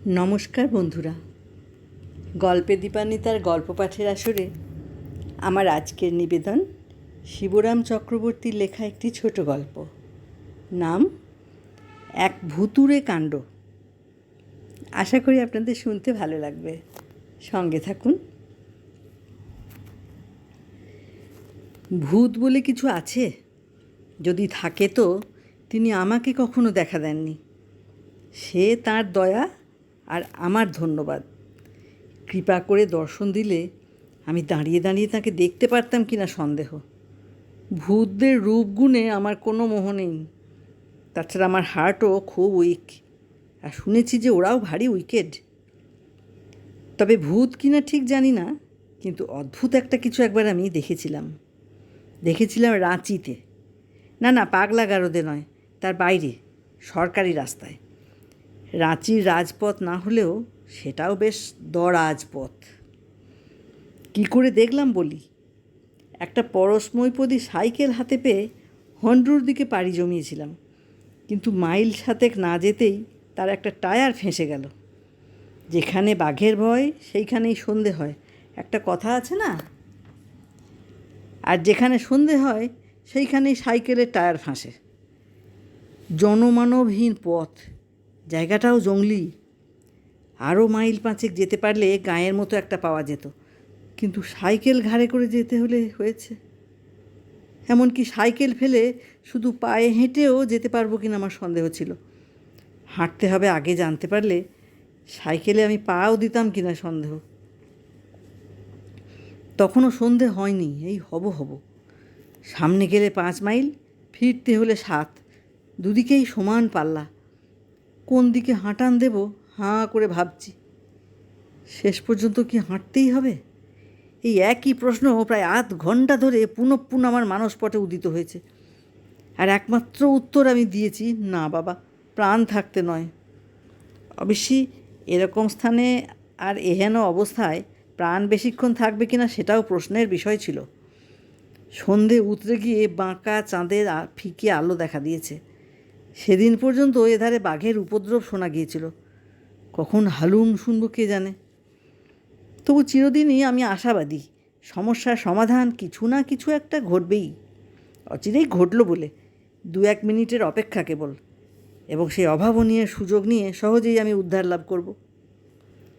নমস্কার বন্ধুরা, গল্পে দীপান্বিতার গল্প পাঠের আসরে আমার আজকের নিবেদন শিবরাম চক্রবর্তীর লেখা একটি ছোট গল্প। নাম এক ভুতুড়ে কাণ্ড। আশা করি আপনাদের শুনতে ভালো লাগবে, সঙ্গে থাকুন। ভূত বলে কিছু আছে? যদি থাকে তো তিনি আমাকে কখনো দেখা দেননি। সে তাঁর দয়া আর আমার ধন্যবাদ। কৃপা করে দর্শন দিলে আমি দাঁড়িয়ে দাঁড়িয়ে তাকে দেখতে পারতাম কিনা সন্দেহ। ভূতদের রূপগুণে আমার কোনো মোহ নেই। তাছাড়া আমার হার্টও খুব উইক, আর শুনেছি যে ওরাও ভারী উইকেড। তবে ভূত কিনা ঠিক জানি না, কিন্তু অদ্ভুত একটা কিছু একবার আমি দেখেছিলাম রাঁচিতে। না, পাগলা গারদে নয়, তার বাইরে সরকারি রাস্তায়। রাঁচির রাজপথ না হলেও সেটাও বেশ দরাজপথ। কী করে দেখলাম বলি। একটা পরশময়ীপদী সাইকেল হাতে পেয়ে হন্ড্রুর দিকে পাড়ি জমিয়েছিলাম, কিন্তু মাইল 7 না যেতেই তার একটা টায়ার ফেঁসে গেল। যেখানে বাঘের ভয় সেইখানেই সন্ধে হয়, একটা কথা আছে না? আর যেখানে সন্ধে হয় সেইখানেই সাইকেলের টায়ার ফাঁসে। জনমানবহীন পথ, জায়গাটাও জঙ্গলি। আরও মাইল 5 যেতে পারলে গাঁয়ের মতো একটা পাওয়া যেত, কিন্তু সাইকেল ঘাড়ে করে যেতে হলে হয়েছে। এমনকি সাইকেল ফেলে শুধু পায়ে হেঁটেও যেতে পারবো কিনা আমার সন্দেহ ছিল। হাঁটতে হবে আগে জানতে পারলে সাইকেলে আমি পাও দিতাম কিনা সন্দেহ। তখনও সন্ধে হয়নি, এই হব। সামনে গেলে 5 মাইল, ফিরতে হলে 7, দুদিকেই সমান পাল্লা। কোন দিকে হাঁটান দেব হাঁ করে ভাবছি। শেষ পর্যন্ত কি হাঁটতেই হবে? এই একই প্রশ্ন প্রায় আধ ঘন্টা ধরে পুনঃ আমার মানসপটে উদিত হয়েছে, আর একমাত্র উত্তর আমি দিয়েছি, না বাবা, প্রাণ থাকতে নয়। অবশ্যই এরকম স্থানে আর এহেন অবস্থায় প্রাণ বেশিক্ষণ থাকবে কিনা সেটাও প্রশ্নের বিষয় ছিল। সন্ধে উতরে গিয়ে বাঁকা চাঁদের ফিকে আলো দেখা দিয়েছে। সেদিন পর্যন্ত এধারে বাঘের উপদ্রব শোনা গিয়েছিল, কখন হালুম শুনব কে জানে। তবু চিরদিনই আমি আশাবাদী, সমস্যার সমাধান কিছু না কিছু একটা ঘটবেই। অচিরেই ঘটল বলে 2-1 মিনিটের অপেক্ষা কেবল, এবং সেই অভাবনীয় সুযোগ নিয়ে সহজেই আমি উদ্ধার লাভ করব।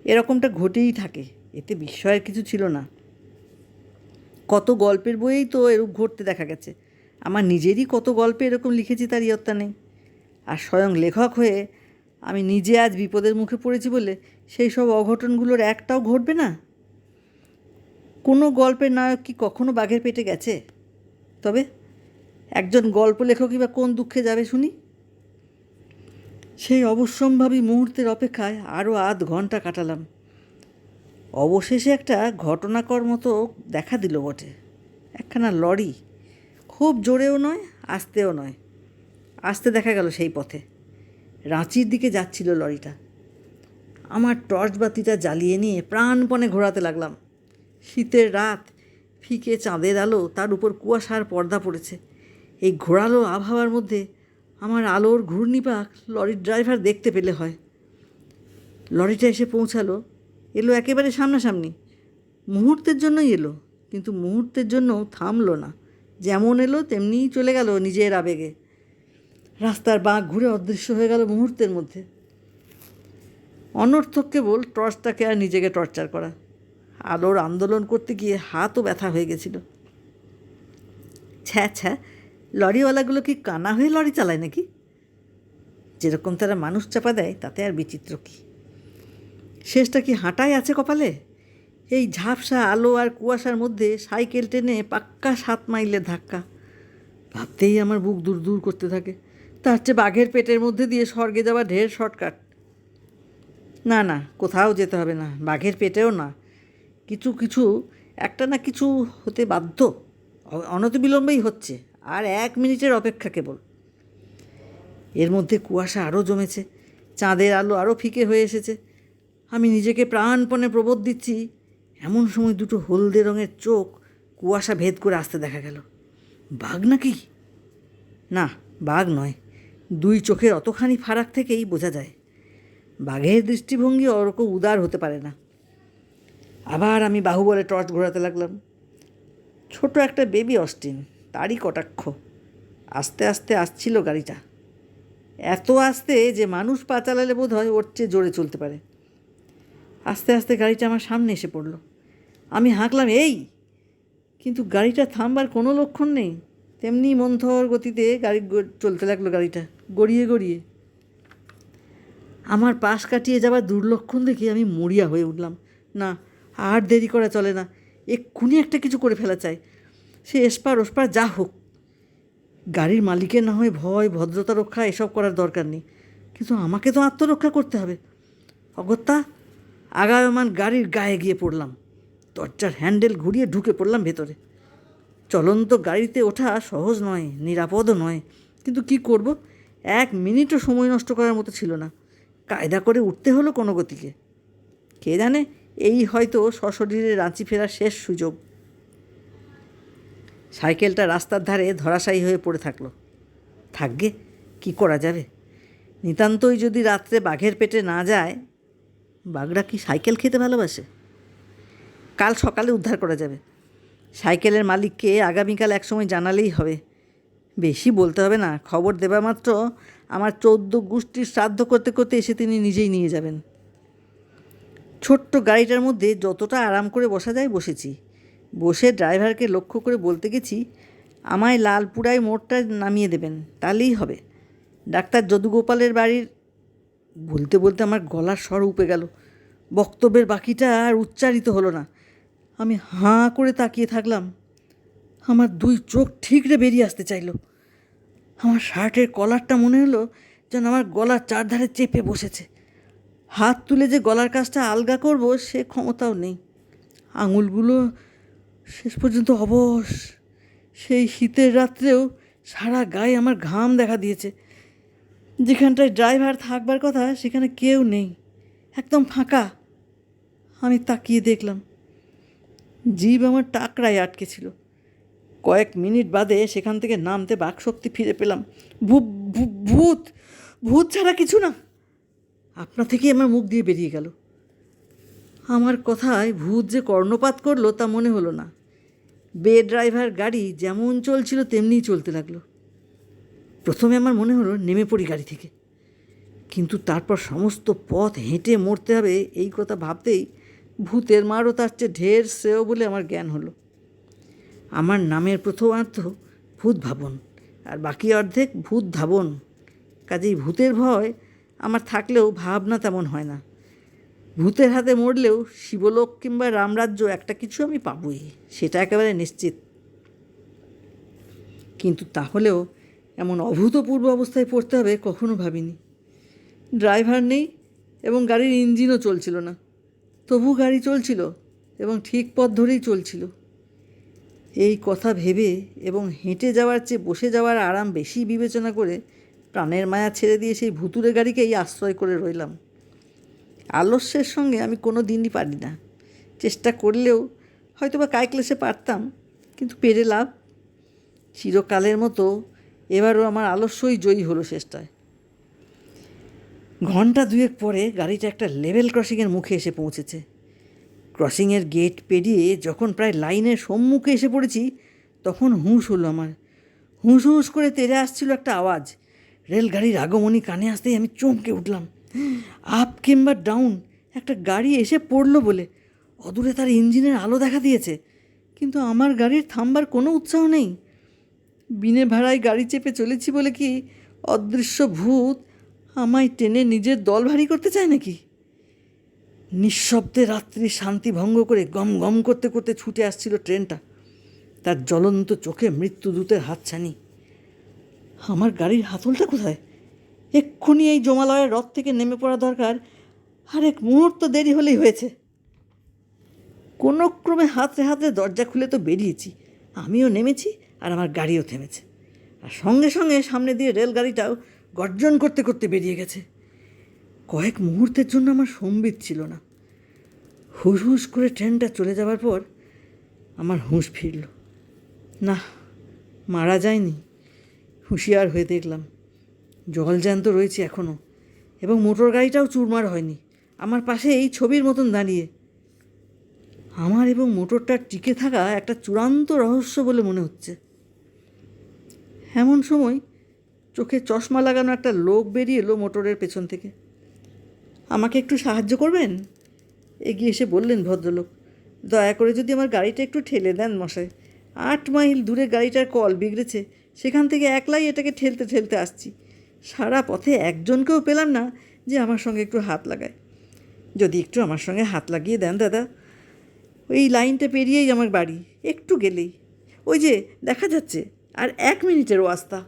এরকমটা ঘটেই থাকে, এতে বিস্ময়ের কিছু ছিল না। কত গল্পের বইয়েই তো এরূপ ঘটতে দেখা গেছে। আমার নিজেরই কত গল্পে এরকম লিখেছি তার ইয়ত্তা নেই। আর স্বয়ং লেখক হয়ে আমি নিজে আজ বিপদের মুখে পড়েছি বলে সেই সব অঘটনগুলোর একটাও ঘটবে না? কোনো গল্পের নায়ক কি কখনো বাঘের পেটে গেছে? তবে একজন গল্প লেখকই বা কোন দুঃখে যাবে শুনি? সেই অবশ্যম্ভাবী মুহূর্তের অপেক্ষায় আরও আধ ঘন্টা কাটালাম। অবশেষে একটা ঘটনাকর মতো দেখা দিল বটে। একখানা লরি, খুব জোরেও নয় আস্তেও নয়। আস্তে দেখা গেল সেই পথে। রাঁচির দিকে যাচ্ছিল লরিটা। আমার টর্চ বাতিটা জ্বালিয়ে নিয়ে প্রাণপণে ঘোরাতে লাগলাম। শীতের রাত, ফিকে চাঁদের আলো, তার উপর কুয়াশার পর্দা পড়েছে। এই ঘোরালো আবহাওয়ার মধ্যে আমার আলোর ঘূর্ণিপাক লরির ড্রাইভার দেখতে পেলে হয়। লরিটা এসে পৌঁছালো, এলো একেবারে সামনাসামনি। মুহূর্তের জন্যই এলো, কিন্তু মুহূর্তের জন্যও থামলো না। যেমন এলো তেমনিই চলে গেল নিজের আবেগে। রাস্তার বাঁক ঘুরে অদৃশ্য হয়ে গেল মুহূর্তের মধ্যে। অনর্থক কেবল টর্চটাকে আর নিজেকে টর্চার করা। আলোর আন্দোলন করতে গিয়ে হাতও ব্যথা হয়ে গেছিল। ছ্যা, লরিওয়ালাগুলো কি কানা হয়ে লরি চালায় নাকি? যেরকম তারা মানুষ চাপা দেয় তাতে আর বিচিত্র কী? শেষটা কি হাঁটাই আছে কপালে? এই ঝাপসা আলো আর কুয়াশার মধ্যে সাইকেল টেনে পাক্কা 7 মাইলের ধাক্কা। ভাবতেই আমার বুক দূর দূর করতে থাকে। তার চেয়ে বাঘের পেটের মধ্যে দিয়ে স্বর্গে যাওয়া ঢের শর্টকাট। না, কোথাও যেতে হবে না, বাঘের পেটেও না। কিছু একটা না কিছু হতে বাধ্য। অনতিবিলম্বেই হচ্ছে, আর 1 মিনিটের অপেক্ষা কেবল। এর মধ্যে কুয়াশা আরও জমেছে, চাঁদের আলো আরও ফিকে হয়ে এসেছে। আমি নিজেকে প্রাণপণে প্রবোধ দিচ্ছি, এমন সময় দুটো হলদে রঙের চোখ কুয়াশা ভেদ করে আসতে দেখা গেল। বাঘ নাকি? না, বাঘ নয়। 2 চোখের অতখানি ফারাক থেকেই বোঝা যায়। বাঘের দৃষ্টিভঙ্গি ওরকম উদার হতে পারে না। আবার আমি বাহুবলে টর্চ ঘোরাতে লাগলাম। ছোট একটা বেবি অস্টিন, তারই কটাক্ষ। আস্তে আস্তে আসছিল গাড়িটা, এত আস্তে যে মানুষ পা চালালে বোধ হয় ওর চেয়ে জোরে চলতে পারে। আস্তে আস্তে গাড়িটা আমার সামনে এসে পড়ল। আমি হাঁকলাম, এই! কিন্তু গাড়িটা থামবার কোনো লক্ষণ নেই। তেমনি মন্থর গতিতে গাড়ি চলতে লাগলো, গাড়িটা গড়িয়ে গড়িয়ে। আমার পাশ কাটিয়ে যাবার দুর্লক্ষণ দেখে আমি মরিয়া হয়ে উঠলাম। না, আর দেরি করা চলে না, এক্ষুনি একটা কিছু করে ফেলা চাই। সে এসপার ওসপার যা হোক, গাড়ির মালিকের না হয় ভয়, ভদ্রতা রক্ষা এসব করার দরকার নেই, কিন্তু আমাকে তো আত্মরক্ষা করতে হবে। অগত্যা আগায়মান গাড়ির গায়ে গিয়ে পড়লাম। দরজার হ্যান্ডেল ঘুরিয়ে ঢুকে পড়লাম ভেতরে। চলন্ত গাড়িতে ওঠা সহজ নয়, নিরাপদও নয়, কিন্তু কি করব, 1 মিনিটও সময় নষ্ট করার মতো ছিল না। কায়দা করে উঠতে হলো কোনো গতিকে। কে জানে, এই হয়তো সশরীরে রাঁচি ফেরার শেষ সুযোগ। সাইকেলটা রাস্তার ধারে ধরাশায়ী হয়ে পড়ে থাকলো। থাকবে, কি করা যাবে? নিতান্তই যদি রাত্রে বাঘের পেটে না যায়। বাঘরা কি সাইকেল খেতে ভালোবাসে? কাল সকালে উদ্ধার করা যাবে। সাইকেলের মালিককে আগামীকাল একসময় জানালেই হবে। বেশি বলতে হবে না, খবর দেবা মাত্র আমার 14 গোষ্ঠীর শ্রাদ্ধ করতে করতে এসে তিনি নিজেই নিয়ে যাবেন। ছোট্ট গাড়িটার মধ্যে যতটা আরাম করে বসা যায় বসেছি। বসে ড্রাইভারকে লক্ষ্য করে বলতে গেছি, আমায় লালপুরায় মোড়টা নামিয়ে দেবেন, তাহলেই হবে। ডাক্তার যদুগোপালের বাড়ির। বলতে বলতে আমার গলার স্বর উপে গেল। বক্তব্যের বাকিটা আর উচ্চারিত হলো না। আমি হাঁ করে তাকিয়ে থাকলাম। আমার 2 চোখ ঠিকরে বেরিয়ে আসতে চাইল। আমার শার্টের কলারটা মনে হলো যেন আমার গলার চারধারে চেপে বসেছে। হাত তুলে যে গলার কাজটা আলগা করব সে ক্ষমতাও নেই। আঙুলগুলো শেষ পর্যন্ত অবশ। সেই শীতের রাত্রেও সারা গায়ে আমার ঘাম দেখা দিয়েছে। যেখানটায় ড্রাইভার থাকবার কথা সেখানে কেউ নেই, একদম ফাঁকা। আমি তাকিয়ে দেখলাম, জিভ আমার টাকরায় আটকে ছিল। কয়েক মিনিট বাদে সেখান থেকে নামতে বাকশক্তি ফিরে পেলাম। ভূত! ভূত ছাড়া কিছু না। আপনা থেকেই আমার মুখ দিয়ে বেরিয়ে গেল। আমার কথায় ভূত যে কর্ণপাত করলো তা মনে হলো না। ড্রাইভার গাড়ি যেমন চলছিল তেমনিই চলতে লাগলো। প্রথমে আমার মনে হলো নেমে পড়ি গাড়ি থেকে, কিন্তু তারপর সমস্ত পথ হেঁটে মরতে হবে এই কথা ভাবতেই ভূতের মারও তার চেয়ে ঢের শ্রেয় বলে আমার জ্ঞান হলো। আমার নামের প্রথমার্ধ ভূত ভাবন, আর বাকি অর্ধেক ভূত ধাবন। কাজেই ভূতের ভয় আমার থাকলেও ভাবনা তেমন হয় না। ভূতের হাতে মরলেও শিবলোক কিংবা রামরাজ্য একটা কিছু আমি পাবই, সেটা একেবারে নিশ্চিত। কিন্তু তাহলেও এমন অভূতপূর্ব অবস্থায় পড়তে হবে কখনো ভাবিনি। ড্রাইভার নেই এবং গাড়ির ইঞ্জিনও চলছিল না, তবু গাড়ি চলছিল এবং ঠিক পথ ধরেই চলছিল। এই কথা ভেবে এবং হেঁটে যাওয়ার চেয়ে বসে যাওয়ার আরাম বেশি বিবেচনা করে প্রাণের মায়া ছেড়ে দিয়ে সেই ভুতুরে গাড়িকেই আশ্রয় করে রইলাম। আলস্যের সঙ্গে আমি কোনো দিনই পারি না। চেষ্টা করলেও হয়তো বা কায়ক্লেশে পারতাম, কিন্তু পেরে লাভ। চিরকালের মতো এবারও আমার আলস্যই জয়ী হলো শেষটায়। ঘন্টা 2 পরে গাড়িটা একটা লেভেল ক্রসিংয়ের মুখে এসে পৌঁছেছে। ক্রসিংয়ের গেট পেরিয়ে যখন প্রায় লাইনের সম্মুখে এসে পড়েছি তখন হুঁশ হলো আমার। হুঁশ হুঁশ করে তেড়ে আসছিল একটা আওয়াজ। রেলগাড়ির আগমনী কানে আসতেই আমি চমকে উঠলাম। আপ কিংবা ডাউন একটা গাড়ি এসে পড়লো বলে অদূরে তার ইঞ্জিনের আলো দেখা দিয়েছে, কিন্তু আমার গাড়ির থামবার কোনো উৎসাহ নেই। বিনে ভাড়ায় গাড়ি চেপে চলেছি বলে কি অদৃশ্য ভূত আমায় টেনে নিজের দল ভারী করতে চায় নাকি? নিঃশব্দে রাত্রির শান্তি ভঙ্গ করে গম গম করতে করতে ছুটে আসছিল ট্রেনটা, তার জ্বলন্ত চোখে মৃত্যুদূতের হাতছানি। আমার গাড়ির হাতলটা কোথায়? এক্ষুনি এই জমালয়ের রথ থেকে নেমে পড়া দরকার, আর 1 মুহূর্ত দেরি হলেই হয়েছে। কোনো ক্রমে হাতড়ে হাতড়ে দরজা খুলে তো বেরিয়েছি, আমিও নেমেছি আর আমার গাড়িও থেমেছে, আর সঙ্গে সঙ্গে সামনে দিয়ে রেলগাড়িটাও গর্জন করতে করতে বেরিয়ে গেছে। কয়েক মুহূর্তের জন্য আমার সম্বিত ছিল না। হুস হুস করে ট্রেনটা চলে যাওয়ার পর আমার হুঁশ ফিরল। না, মারা যায়নি। হুঁশিয়ার হয়ে দেখলাম জলজ্যান্ত রয়েছে এখনও, এবং মোটর গাড়িটাও চুরমার হয়নি, আমার পাশে এই ছবির মতন দাঁড়িয়ে। আমার এবং মোটরটার টিকে থাকা একটা চূড়ান্ত রহস্য বলে মনে হচ্ছে। এমন সময় চোখে চশমা লাগানো একটা লোক বেরিয়ে এলো মোটরের পেছন থেকে। আমাকে একটু সাহায্য করবেন? এগিয়ে এসে বললেন ভদ্রলোক। দয়া করে যদি আমার গাড়িটা একটু ঠেলে দেন মশাই। 8 মাইল দূরে গাড়িটার কল বিগড়েছে, সেখান থেকে একলাই এটাকে ঠেলতে ঠেলতে আসছি। সারা পথে একজনকেও পেলাম না যে আমার সঙ্গে একটু হাত লাগায়। যদি একটু আমার সঙ্গে হাত লাগিয়ে দেন দাদা। ওই লাইনটা পেরিয়েই আমার বাড়ি, একটু গেলেই। ওই যে দেখা যাচ্ছে, আর 1 মিনিটের রাস্তা।